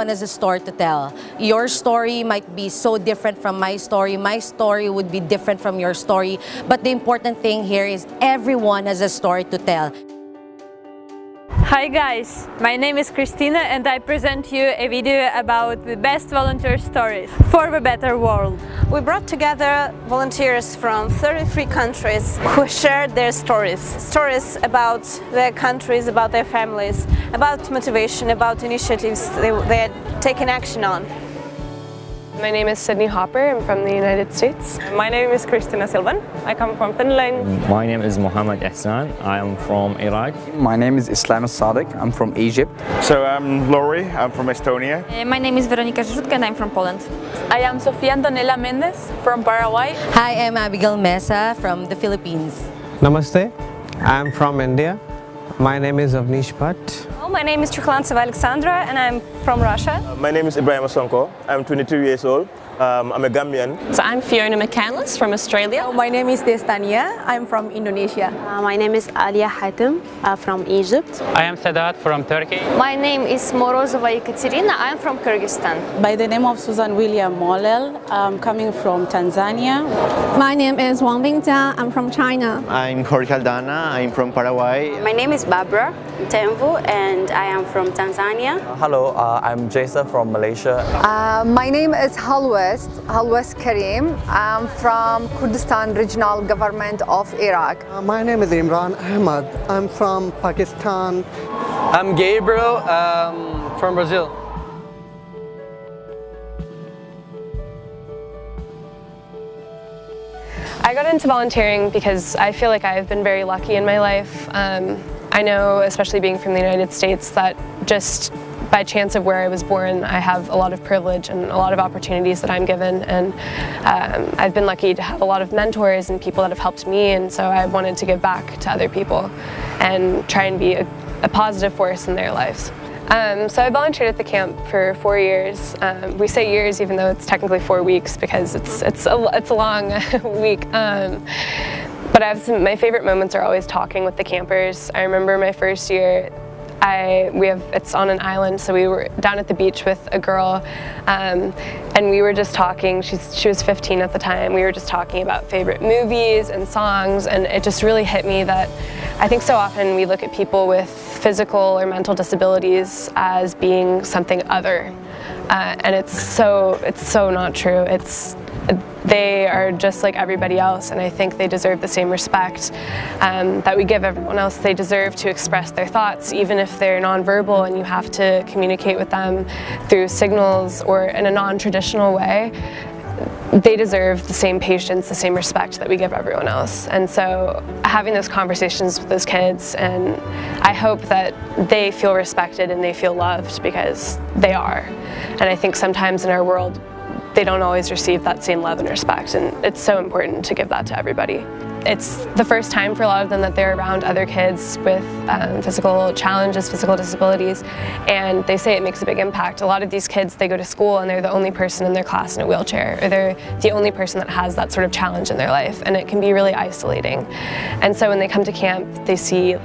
everyone has a story to tell. Your story might be so different from my story would be different from your story, but the important thing here is everyone has a story to tell. Hi guys, my name is Christina and I present you a video about the best volunteer stories for a better world. We brought together volunteers from 33 countries who shared their stories. Stories about their countries, about their families, about motivation, about initiatives they're taking action on. My name is Sydney Hopper. I'm from the United States. My name is Christina Silvan. I come from Finland. My name is Mohammed Ihsan. I am from Iraq. My name is Islam Sadiq. I'm from Egypt. So I'm Laurie. I'm from Estonia. My name is Weronika Rzeszutska and I'm from Poland. I am Sofia Antonella Mendez from Paraguay. Hi, I'm Abigail Mesa from the Philippines. Namaste. I'm from India. My name is Avnish Bhatt. My name is Truklantseva Alexandra and I'm from Russia. My name is Ibrahim Sonko. I'm 22 years old. I'm a Gambian. So I'm Fiona McCandless from Australia. My name is Destania. I'm from Indonesia. My name is Alia Hatem from Egypt. I am Sadat from Turkey. My name is Morozova Ekaterina. I'm from Kyrgyzstan. By the name of Susan William Molel. I'm coming from Tanzania. My name is Wang Bingjia. I'm from China. I'm Jorge Aldana. I'm from Paraguay. My name is Barbara Temvu and I am from Tanzania. Hello, I'm Jason from Malaysia. My name is Halwest Karim. I'm from Kurdistan Regional Government of Iraq. My name is Imran Ahmad. I'm from Pakistan. I'm Gabriel from Brazil. I got into volunteering because I feel like I've been very lucky in my life. I know, especially being from the United States, that just by chance of where I was born, I have a lot of privilege and a lot of opportunities that I'm given, and I've been lucky to have a lot of mentors and people that have helped me, and so I wanted to give back to other people and try and be a positive force in their lives. So I volunteered at the camp for 4 years. We say years even though it's technically 4 weeks because it's a long week. But my favorite moments are always talking with the campers. I remember my first year, it's on an island, so we were down at the beach with a girl, and we were just talking. She was 15 at the time. We were just talking about favorite movies and songs, and it just really hit me that I think so often we look at people with physical or mental disabilities as being something other, and it's so not true. They are just like everybody else, and I think they deserve the same respect that we give everyone else. They deserve to express their thoughts, even if they're nonverbal and you have to communicate with them through signals or in a non-traditional way. They deserve the same patience, the same respect that we give everyone else. And so having those conversations with those kids, and I hope that they feel respected and they feel loved, because they are. And I think sometimes in our world, they don't always receive that same love and respect, and it's so important to give that to everybody. It's the first time for a lot of them that they're around other kids with physical challenges, physical disabilities, and they say it makes a big impact. A lot of these kids, they go to school and they're the only person in their class in a wheelchair, or they're the only person that has that sort of challenge in their life, and it can be really isolating. And so when they come to camp, they see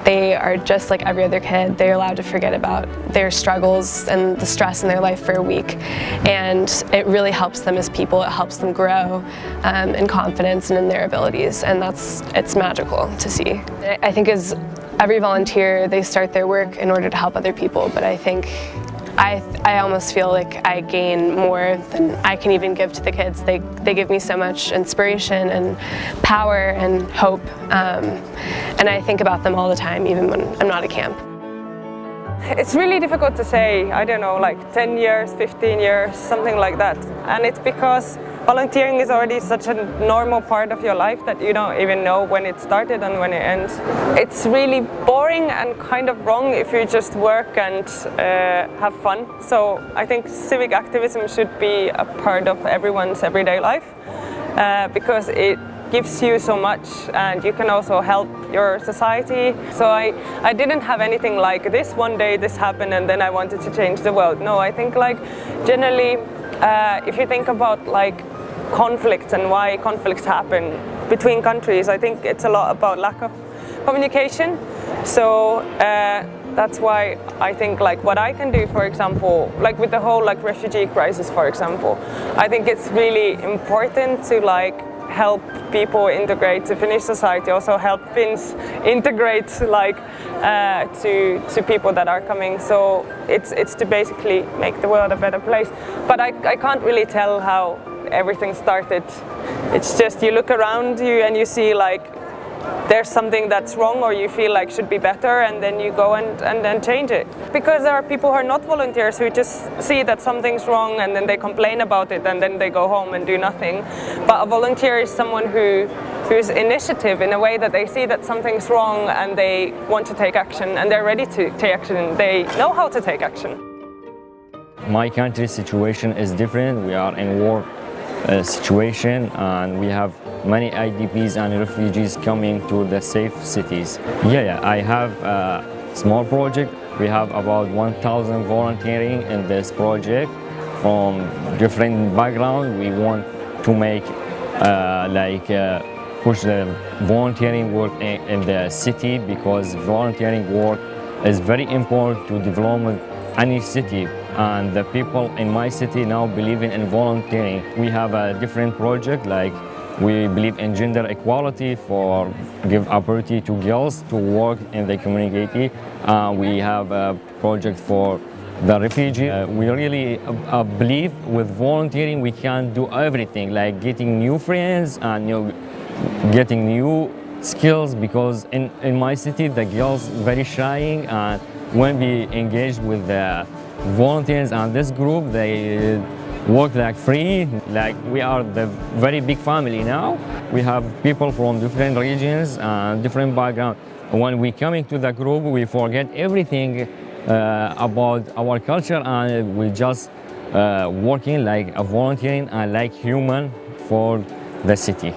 they are just like every other kid. They're allowed to forget about their struggles and the stress in their life for a week. And it really helps them as people. It helps them grow in confidence and in their abilities. And it's magical to see. I think as every volunteer, they start their work in order to help other people. But I think I almost feel like I gain more than I can even give to the kids. They give me so much inspiration and power and hope, and I think about them all the time, even when I'm not at camp. It's really difficult to say, I don't know, like 10 years, 15 years, something like that. And it's because volunteering is already such a normal part of your life that you don't even know when it started and when it ends. It's really boring and kind of wrong if you just work and have fun. So I think civic activism should be a part of everyone's everyday life because it gives you so much, and you can also help your society. So I didn't have anything like this, one day this happened and then I wanted to change the world. No, I think like generally if you think about like conflicts and why conflicts happen between countries, I think it's a lot about lack of communication. So that's why I think like what I can do, for example, like with the whole like refugee crisis, for example, I think it's really important to like help people integrate to Finnish society, also help Finns integrate like to people that are coming. So it's to basically make the world a better place. But I can't really tell how everything started. It's just you look around you and you see like there's something that's wrong or you feel like should be better, and then you go and then change it. Because there are people who are not volunteers who just see that something's wrong and then they complain about it and then they go home and do nothing. But a volunteer is someone who's initiative in a way that they see that something's wrong and they want to take action and they're ready to take action. They know how to take action. My country's situation is different. We are in war situation and we have many IDPs and refugees coming to the safe cities. Yeah, I have a small project. We have about 1,000 volunteering in this project from different backgrounds. We want to make push the volunteering work in the city, because volunteering work is very important to develop any city, and the people in my city now believe in volunteering. We have a different project, like we believe in gender equality for give opportunity to girls to work in the community. We have a project for the refugee. We really believe with volunteering we can do everything, like getting new friends and getting new skills, because in my city the girls very shy, and when we engage with the volunteers and this group, they work like free, like we are the very big family now. We have people from different regions and different backgrounds. When we coming to the group, we forget everything about our culture and we just working like a volunteering and like human for the city.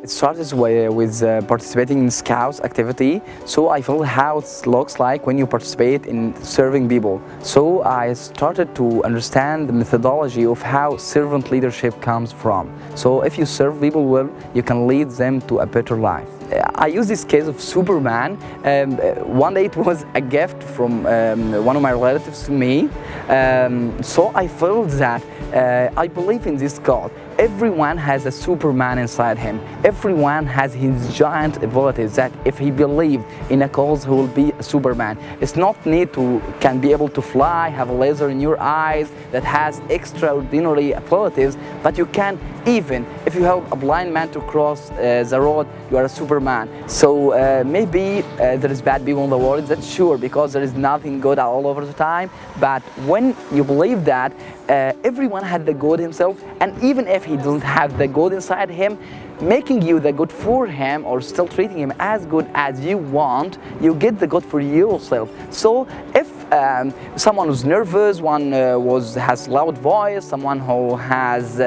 It started with participating in Scouts activity, so I felt how it looks like when you participate in serving people. So I started to understand the methodology of how servant leadership comes from. So if you serve people well, you can lead them to a better life. I use this case of Superman. One day it was a gift from one of my relatives to me. So I felt that I believe in this God. Everyone has a Superman inside him. Everyone has his giant abilities that if he believed in a cause, he will be a Superman. It's not need to can be able to fly, have a laser in your eyes that has extraordinary abilities, but you can, even if you help a blind man to cross the road, you are a Superman. So maybe there is bad people in the world, that's sure, because there is nothing good all over the time. But when you believe that everyone had the good himself, and even if he doesn't have the good inside him, making you the good for him or still treating him as good as you want, you get the good for yourself. So if someone who's nervous, one has loud voice, someone who has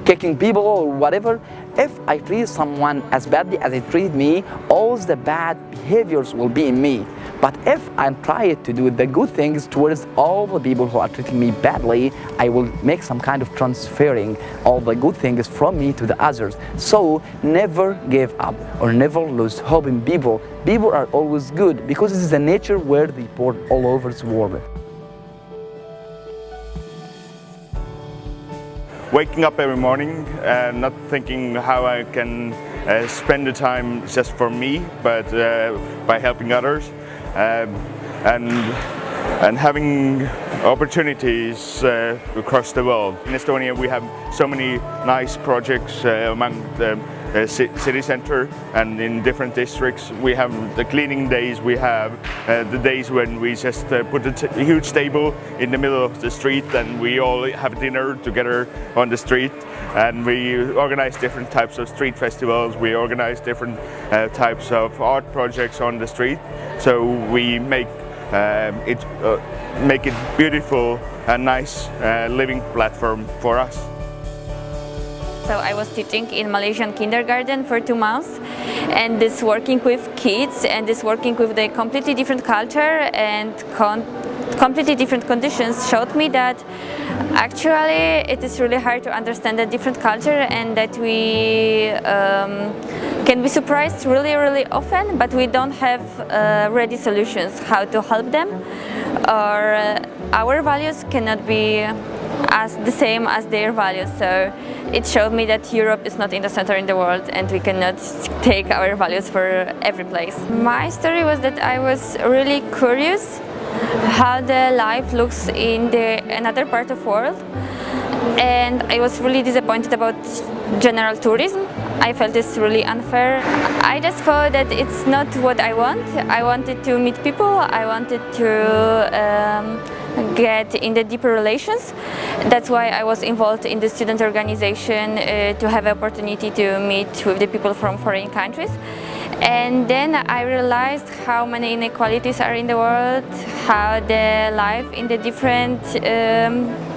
kicking people or whatever, if I treat someone as badly as they treat me, all the bad behaviors will be in me. But if I try to do the good things towards all the people who are treating me badly, I will make some kind of transferring all the good things from me to the others. So never give up or never lose hope in people. People are always good because this is the nature where they pour all over the world. Waking up every morning and not thinking how I can spend the time just for me, but by helping others. And having opportunities across the world. In Estonia we have so many nice projects among the city center and in different districts. We have the cleaning days, we have the days when we just put a huge table in the middle of the street and we all have dinner together on the street, and we organize different types of street festivals, we organize different types of art projects on the street, so we make it beautiful and nice living platform for us. So I was teaching in Malaysian kindergarten for 2 months, and this working with kids and this working with the completely different culture and completely different conditions showed me that Actually, it is really hard to understand a different culture, and that we can be surprised really often, but we don't have ready solutions how to help them, or our values cannot be as the same as their values. So it showed me that Europe is not in the center in the world, and we cannot take our values for every place. My story was that I was really curious how the life looks in another part of the world, and I was really disappointed about general tourism. I felt it's really unfair. I just thought that it's not what I want. I wanted to meet people, I wanted to get in the deeper relations. That's why I was involved in the student organization, to have the opportunity to meet with the people from foreign countries. And then I realized how many inequalities are in the world, how the life in the different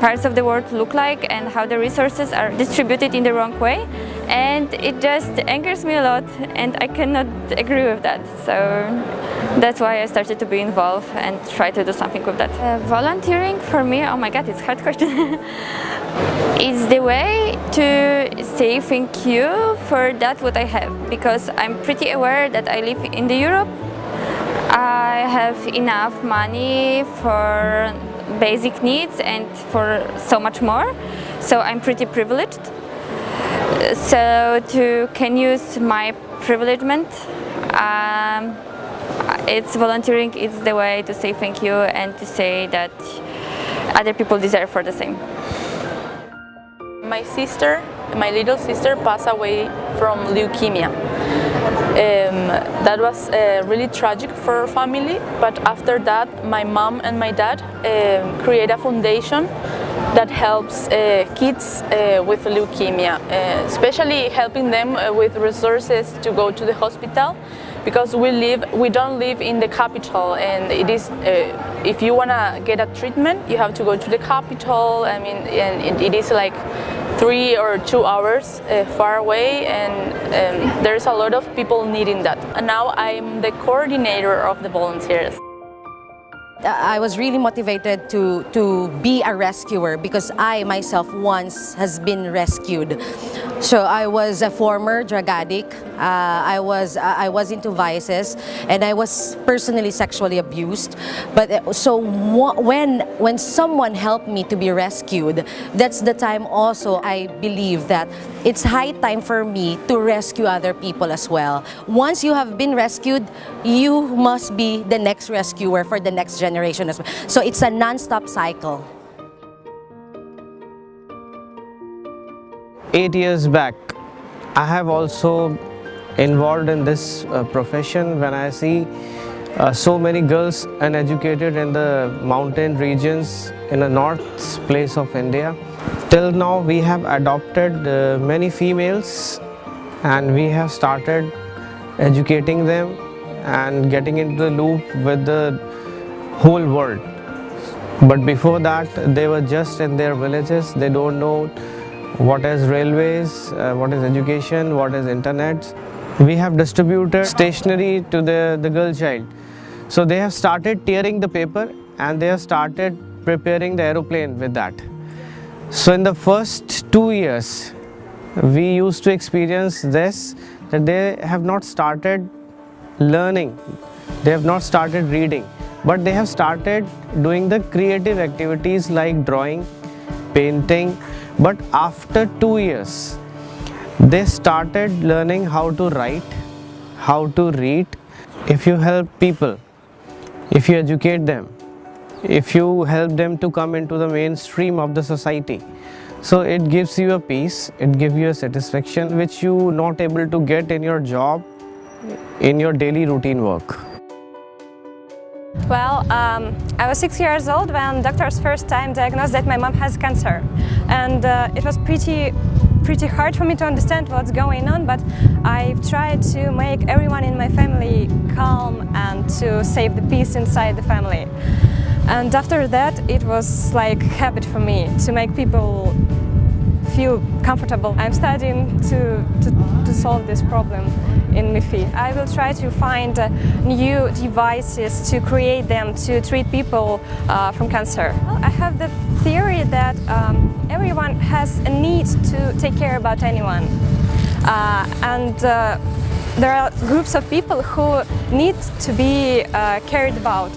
parts of the world look like, and how the resources are distributed in the wrong way. And it just angers me a lot, and I cannot agree with that. So that's why I started to be involved and try to do something with that. Volunteering for me, oh my god, it's a hard question. Is the way to say thank you for that what I have, because I'm pretty aware that I live in the Europe. I have enough money for basic needs and for so much more, so I'm pretty privileged. So can use my privilegement. It's volunteering, it's the way to say thank you and to say that other people deserve for the same. My little sister passed away from leukemia. That was really tragic for our family, but after that my mom and my dad created a foundation that helps kids with leukemia, especially helping them with resources to go to the hospital, because we don't live in the capital, and it is if you want to get a treatment you have to go to the capital. I mean, and it is like 3 or 2 hours far away, and there's a lot of people needing that. And now I'm the coordinator of the volunteers. I was really motivated to be a rescuer because I myself once has been rescued. So I was a former drug addict. I was into vices, and I was personally sexually abused. But so when someone helped me to be rescued, that's the time also I believe that it's high time for me to rescue other people as well. Once you have been rescued, you must be the next rescuer for the next generation as well. So it's a non-stop cycle. 8 years back, I have also involved in this profession when I see so many girls uneducated in the mountain regions in the north place of India. Till now we have adopted many females, and we have started educating them and getting into the loop with the whole world. But before that they were just in their villages. They don't know what is railways, what is education, what is internet. We have distributed stationery to the girl child. So they have started tearing the paper, and they have started preparing the aeroplane with that. So in the first 2 years we used to experience this, that they have not started learning, they have not started reading, but they have started doing the creative activities like drawing, painting. But after 2 years they started learning how to write, how to read. If you help people, if you educate them, if you help them to come into the mainstream of the society, so it gives you a peace, it gives you a satisfaction which you not able to get in your job, in your daily routine work. Well, I was 6 years old when doctors first time diagnosed that my mom has cancer, and it was pretty hard for me to understand what's going on, but I've tried to make everyone in my family calm and to save the peace inside the family. And after that it was like a habit for me to make people feel comfortable. I'm studying to solve this problem in MIFI. I will try to find new devices to create them to treat people from cancer. I have the theory that everyone has a need to take care about anyone. And there are groups of people who need to be cared about.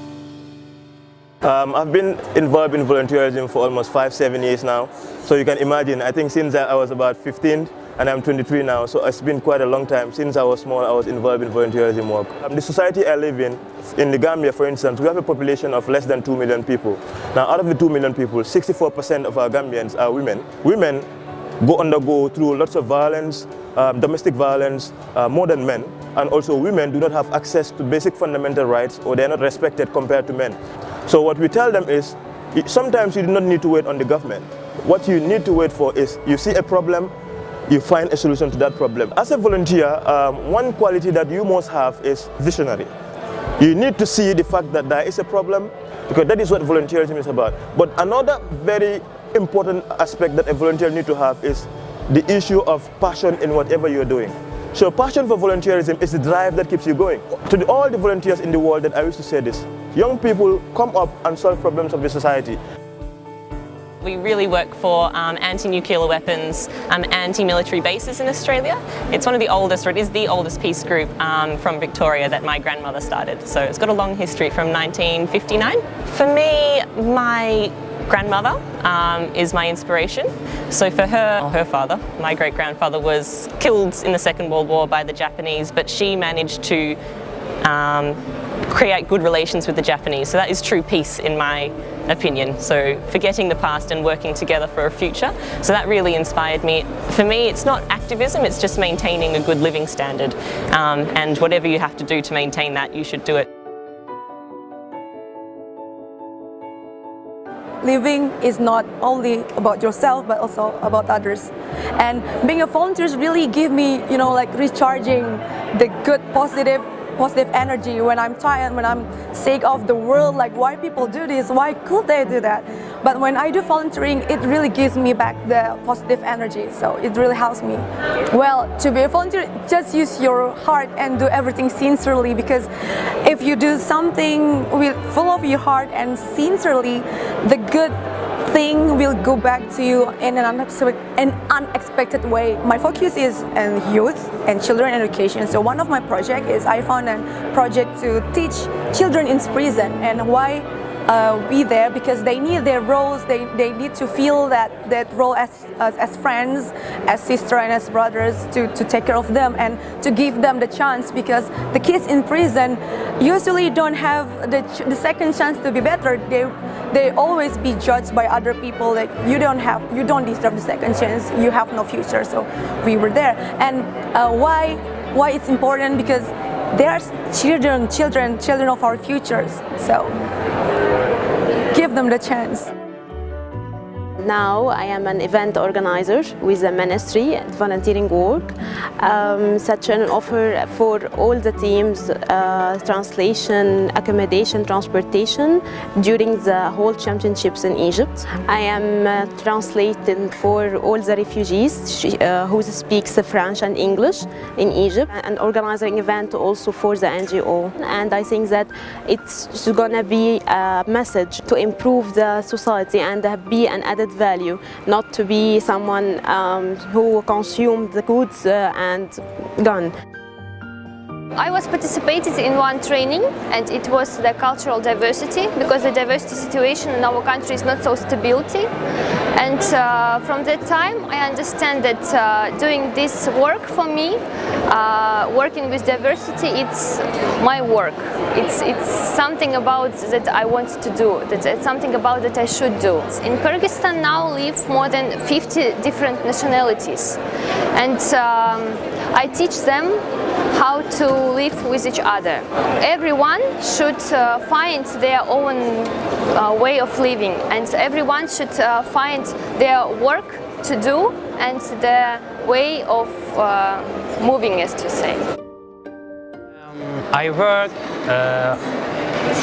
I've been involved in volunteerism for almost 5-7 years now. So you can imagine, I think since I was about 15 and I'm 23 now, so it's been quite a long time. Since I was small, I was involved in volunteerism work. The society I live in the Gambia, for instance, we have a population of less than 2 million people. Now, out of the 2 million people, 64% of our Gambians are women. Women undergo through lots of violence, domestic violence, more than men. And also women do not have access to basic fundamental rights, or they're not respected compared to men. So what we tell them is, sometimes you do not need to wait on the government. What you need to wait for is, you see a problem, you find a solution to that problem. As a volunteer, one quality that you must have is visionary. You need to see the fact that there is a problem, because that is what volunteerism is about. But another very important aspect that a volunteer needs to have is the issue of passion in whatever you're doing. So passion for volunteerism is the drive that keeps you going. To all the volunteers in the world that I used to say this, young people come up and solve problems of the society. We really work for anti-nuclear weapons, anti-military bases in Australia. It's one of the oldest, or it is the oldest peace group from Victoria that my grandmother started. So it's got a long history from 1959. For me, my grandmother is my inspiration. So for her father, my great-grandfather, was killed in the Second World War by the Japanese, but she managed to create good relations with the Japanese. So that is true peace in my opinion. So forgetting the past and working together for a future. So that really inspired me. For me, it's not activism, it's just maintaining a good living standard. And whatever you have to do to maintain that, you should do it. Living is not only about yourself, but also about others. And being a volunteer really give me, like recharging the good, positive energy when I'm tired, when I'm sick of the world, like why people do this, why could they do that? But when I do volunteering, it really gives me back the positive energy, so it really helps me. Well, to be a volunteer, just use your heart and do everything sincerely, because if you do something full of your heart and sincerely, the good thing will go back to you in an unexpected way. My focus is on youth and children education. So one of my projects is I found a project to teach children in prison and why be there, because they need their roles, they need to feel that role as friends, as sisters and as brothers, to take care of them and to give them the chance, because the kids in prison usually don't have the second chance to be better. They always be judged by other people, like you don't deserve the second chance, you have no future. So we were there. And why it's important, because they are children of our futures. So give them the chance. Now I am an event organizer with the ministry and volunteering work. Such an offer for all the teams, translation, accommodation, transportation during the whole championships in Egypt. I am translating for all the refugees who speak French and English in Egypt, and organizing event also for the NGO. And I think that it's gonna be a message to improve the society and be an added value, not to be someone who consumed the goods and gone. I was participated in one training, and it was the cultural diversity, because the diversity situation in our country is not so stability. And from that time I understand that doing this work for me, working with diversity, it's my work. It's something about that I want to do, that it's something about that I should do. In Kyrgyzstan now live more than 50 different nationalities, and I teach them how to live with each other. Everyone should find their own way of living, and everyone should find their work to do and the way of moving, as to say. I work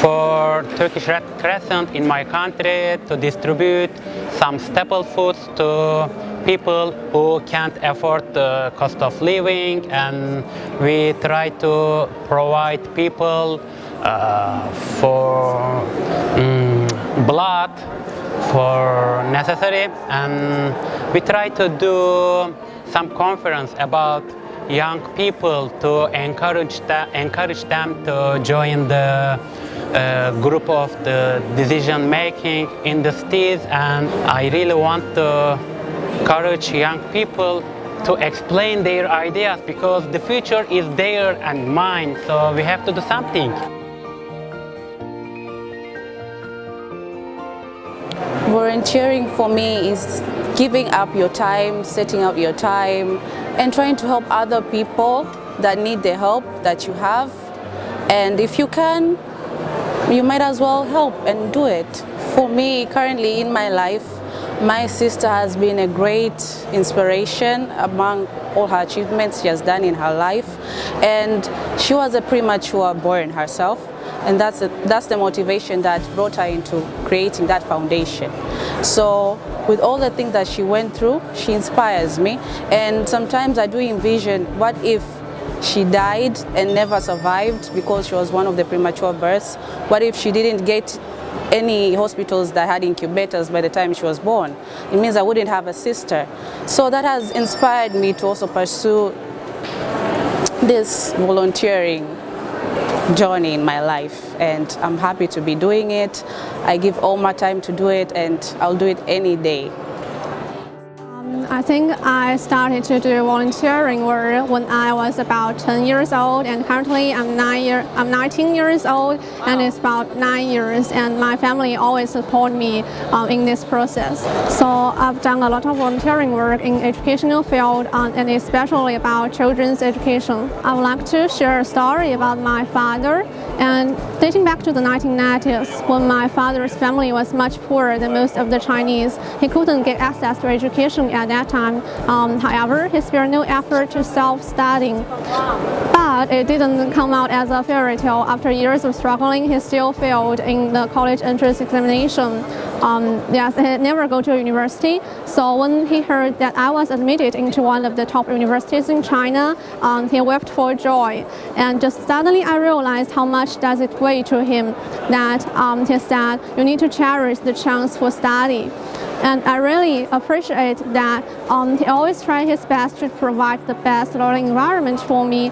for Turkish Red Crescent in my country to distribute some staple foods to people who can't afford the cost of living, and we try to provide people for blood for necessary, and we try to do some conference about young people to encourage them to join the group of the decision making in the cities. And I really want to encourage young people to explain their ideas, because the future is there and mine, so we have to do something. Volunteering for me is giving up your time, setting out your time, and trying to help other people that need the help that you have. And if you can, you might as well help and do it. For me, currently in my life, my sister has been a great inspiration among all her achievements she has done in her life. And she was a premature born herself. And that's the motivation that brought her into creating that foundation. So with all the things that she went through, she inspires me. And sometimes I do envision, what if she died and never survived because she was one of the premature births? What if she didn't get any hospitals that had incubators by the time she was born? It means I wouldn't have a sister. So that has inspired me to also pursue this volunteering journey in my life, and I'm happy to be doing it. I give all my time to do it, and I'll do it any day. I think I started to do volunteering work when I was about 10 years old, and currently I'm 19 years old, and it's about 9 years, and my family always support me in this process. So I've done a lot of volunteering work in educational field, and especially about children's education. I would like to share a story about my father. And dating back to the 1990s, when my father's family was much poorer than most of the Chinese, he couldn't get access to education at that time. However, he spared no effort to self-studying. But it didn't come out as a fairy tale. After years of struggling, he still failed in the college entrance examination. Yes, he never go to a university. So when he heard that I was admitted into one of the top universities in China, he wept for joy. And just suddenly I realized how much does it weigh to him that he said, you need to cherish the chance for study. And I really appreciate that he always tried his best to provide the best learning environment for me,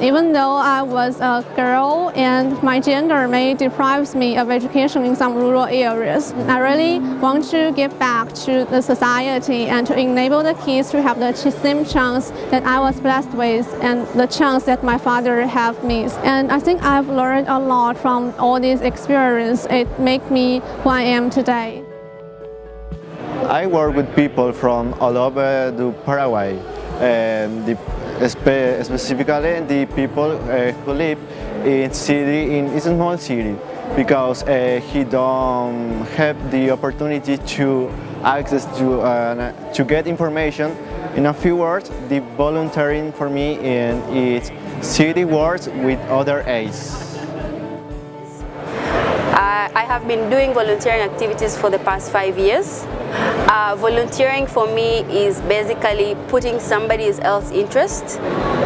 even though I was a girl and my gender may deprive me of education in some rural areas. I really want to give back to the society and to enable the kids to have the same chance that I was blessed with and the chance that my father have missed. And I think I've learned a lot from all these experiences. It made me who I am today. I work with people from all over the Paraguay, specifically the people who live in a small city, because he don't have the opportunity to access to get information. In a few words, the volunteering for me is city works with other aids. I have been doing volunteering activities for the past 5 years. Volunteering for me is basically putting somebody else's interest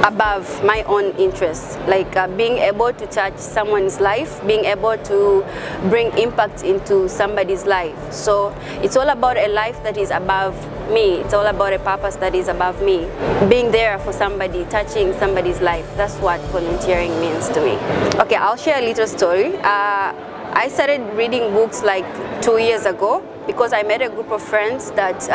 above my own interest, like being able to touch someone's life, being able to bring impact into somebody's life. So it's all about a life that is above me. It's all about a purpose that is above me. Being there for somebody, touching somebody's life. That's what volunteering means to me. Okay, I'll share a little story. I started reading books like 2 years ago because I met a group of friends that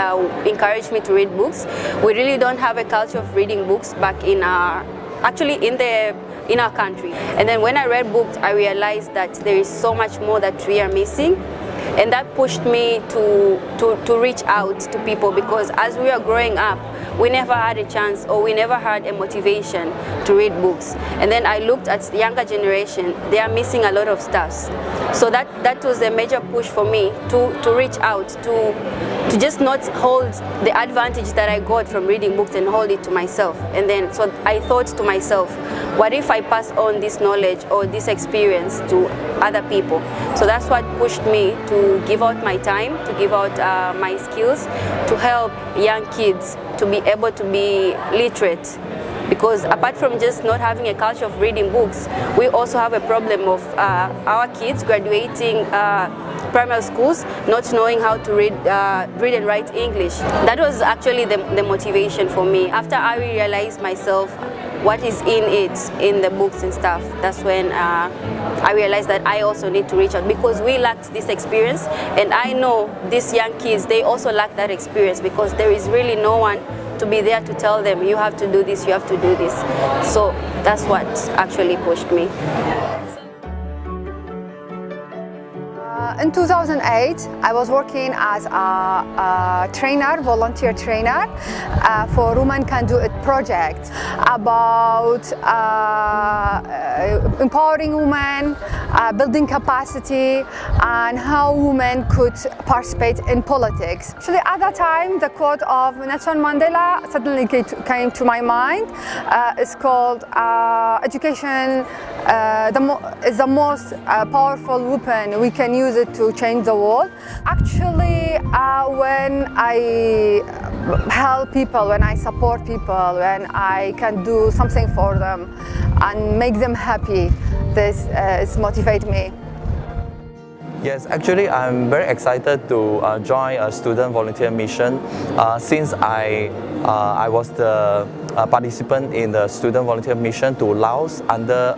encouraged me to read books. We really don't have a culture of reading books back in our country. And then when I read books, I realized that there is so much more that we are missing. And that pushed me to reach out to people, because as we were growing up, we never had a chance, or we never had a motivation to read books. And then I looked at the younger generation, they are missing a lot of stuff. So that was a major push for me to reach out, to just not hold the advantage that I got from reading books and hold it to myself. And then so I thought to myself, what if I pass on this knowledge or this experience to other people? So that's what pushed me to give out my time, to give out my skills, to help young kids to be able to be literate because apart from just not having a culture of reading books, we also have a problem of our kids graduating primary schools not knowing how to read and write English. That was actually the motivation for me. After I realized myself what is in the books and stuff, that's when I realized that I also need to reach out, because we lacked this experience, and I know these young kids, they also lack that experience, because there is really no one to be there to tell them, you have to do this, you have to do this. So that's what actually pushed me. In 2008, I was working as a trainer, volunteer trainer, for Women Can Do It project about empowering women, building capacity, and how women could participate in politics. Actually, at that time, the quote of Nelson Mandela suddenly came to my mind. It's called education is the most powerful weapon. We can use it to change the world. Actually, when I help people, when I support people, when I can do something for them and make them happy, this motivates me. Yes, actually I'm very excited to join a student volunteer mission since I was the participant in the student volunteer mission to Laos under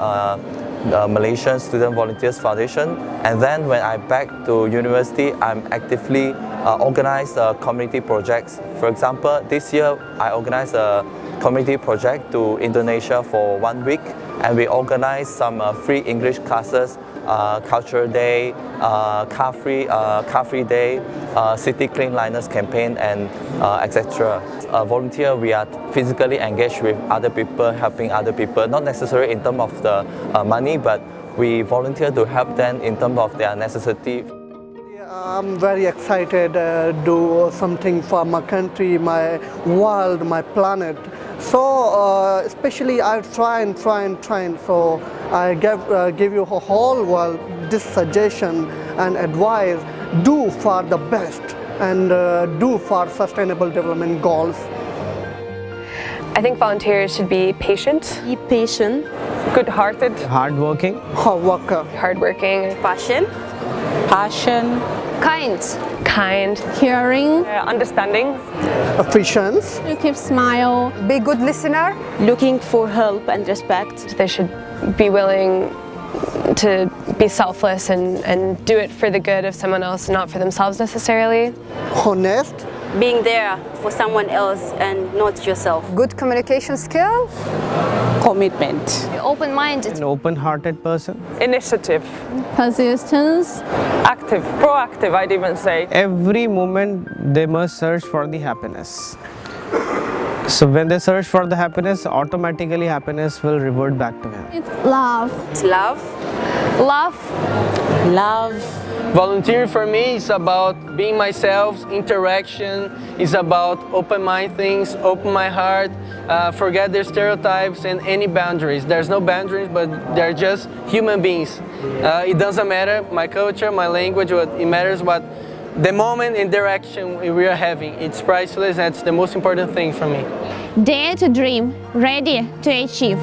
the Malaysian Student Volunteers Foundation, and then when I back to university, I'm actively organize community projects. For example, this year I organized a community project to Indonesia for 1 week, and we organized some free English classes, Culture Day, Car Free Day, City Cleanliness Campaign, and etc. Volunteer, we are physically engaged with other people, helping other people, not necessarily in terms of the money, but we volunteer to help them in terms of their necessity. I'm very excited to do something for my country, my world, my planet. So especially I try. So I give you a whole world this suggestion and advice. Do for the best and do for sustainable development goals. I think volunteers should be patient. Be patient. Good-hearted. Hardworking. Hard worker. Hardworking. Passion. Passion. Kind. Kind. Caring. Understanding. Efficient. You keep smile. Be a good listener. Looking for help and respect. They should be willing to be selfless and do it for the good of someone else, not for themselves necessarily. Honest. Being there for someone else and not yourself. Good communication skill. Commitment. Open-minded. An open-hearted person. Initiative. Persistence. Active. Proactive, I'd even say. Every moment they must search for the happiness. So when they search for the happiness, automatically happiness will revert back to him. It's love. It's love. Love. Love. Volunteering for me is about being myself, interaction, is about open my things, open my heart, forget their stereotypes and any boundaries. There's no boundaries, but they're just human beings. It doesn't matter my culture, my language, it matters what the moment and direction we are having. It's priceless, and it's the most important thing for me. Dare to dream, ready to achieve.